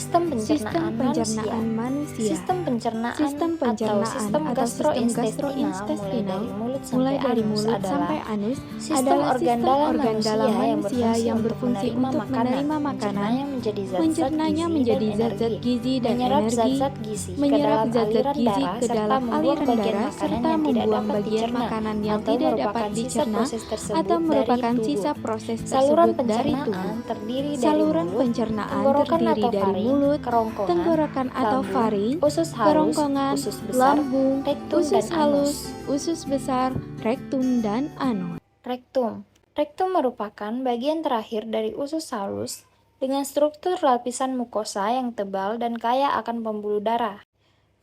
Sistem pencernaan manusia. Sistem pencernaan Sistem sistem gastrointestinal mulai dari mulut sampai anus adalah sistem organ dalam manusia yang berfungsi untuk menerima makanan, mencernanya menjadi zat-zat gizi dan energi, menyerap zat-zat gizi ke dalam aliran darah, serta membuang bagian makanan yang tidak dapat dicerna atau merupakan sisa proses Saluran tersebut dari tubuh. pencernaan terdiri dari Saluran mulut, pencernaan tenggorokan terdiri atau dari faring, mulut, kerongkongan, tenggorokan atau lambung, faring, usus halus, kerongkongan, usus besar, lambung, rektum, usus dan halus, anus. usus besar, rektum, dan anus. Rektum. Rektum merupakan bagian terakhir dari usus halus dengan struktur lapisan mukosa yang tebal dan kaya akan pembuluh darah.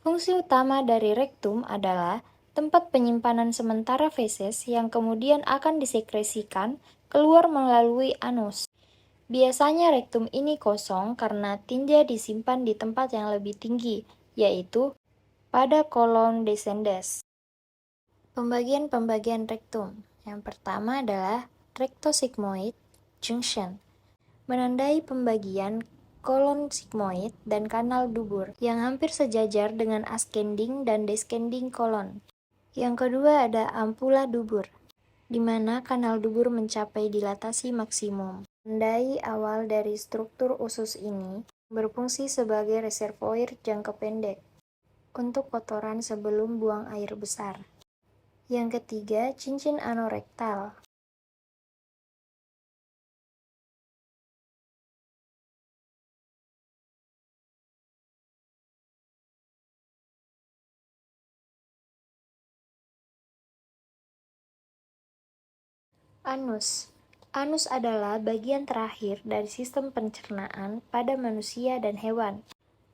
Fungsi utama dari rektum adalah tempat penyimpanan sementara feses yang kemudian akan disekresikan keluar melalui anus. Biasanya rektum ini kosong karena tinja disimpan di tempat yang lebih tinggi, yaitu pada kolon descendens. Pembagian-pembagian rektum. Yang pertama adalah rectosigmoid junction, menandai pembagian kolon sigmoid dan kanal dubur yang hampir sejajar dengan ascending dan descending kolon. Yang kedua ada ampula dubur, di mana kanal dubur mencapai dilatasi maksimum. Menandai awal dari struktur usus ini berfungsi sebagai reservoir jangka pendek untuk kotoran sebelum buang air besar. Yang ketiga, cincin anorektal. Anus. Anus adalah bagian terakhir dari sistem pencernaan pada manusia dan hewan.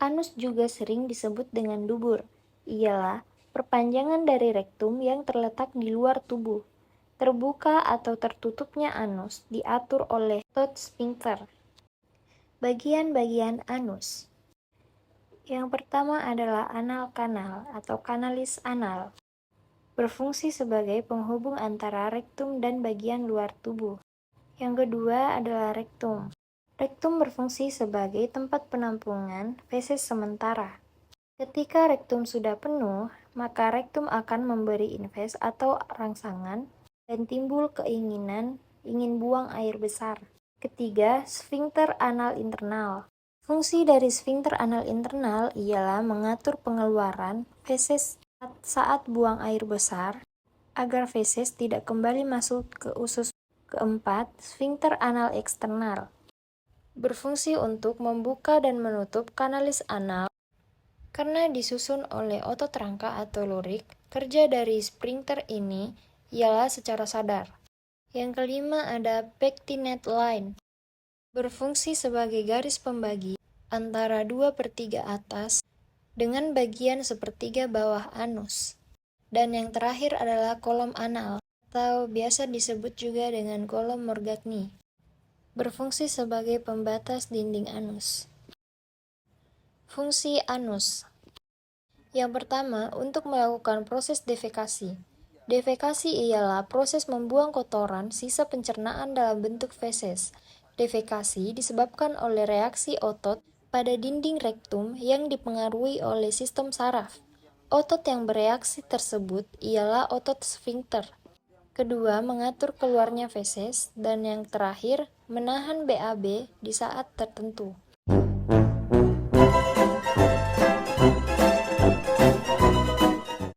Anus juga sering disebut dengan dubur. Ialah perpanjangan dari rektum yang terletak di luar tubuh. Terbuka atau tertutupnya anus diatur oleh otot sphincter. Bagian-bagian anus. Yang pertama adalah anal kanal atau kanalis anal. Berfungsi sebagai penghubung antara rektum dan bagian luar tubuh. Yang kedua adalah rektum. Rektum berfungsi sebagai tempat penampungan feses sementara. Ketika rektum sudah penuh, maka rektum akan memberi infes atau rangsangan dan timbul keinginan ingin buang air besar. Ketiga, sphincter anal internal. Fungsi dari sphincter anal internal ialah mengatur pengeluaran feses saat buang air besar agar feses tidak kembali masuk ke usus. Keempat, sphincter anal eksternal. Berfungsi untuk membuka dan menutup kanalis anal karena disusun oleh otot rangka atau lurik. Kerja dari sphincter ini ialah secara sadar. Yang kelima ada pectinate line. Berfungsi sebagai garis pembagi antara 2/3 atas dengan bagian sepertiga bawah anus. Dan yang terakhir adalah kolom anal, atau biasa disebut juga dengan kolom Morgagni. Berfungsi sebagai pembatas dinding anus. Fungsi anus. Yang pertama, untuk melakukan proses defekasi. Defekasi ialah proses membuang kotoran sisa pencernaan dalam bentuk feses. Defekasi disebabkan oleh reaksi otot pada dinding rektum yang dipengaruhi oleh sistem saraf. Otot yang bereaksi tersebut ialah otot sphincter. Kedua, mengatur keluarnya feses. Dan yang terakhir, menahan BAB di saat tertentu.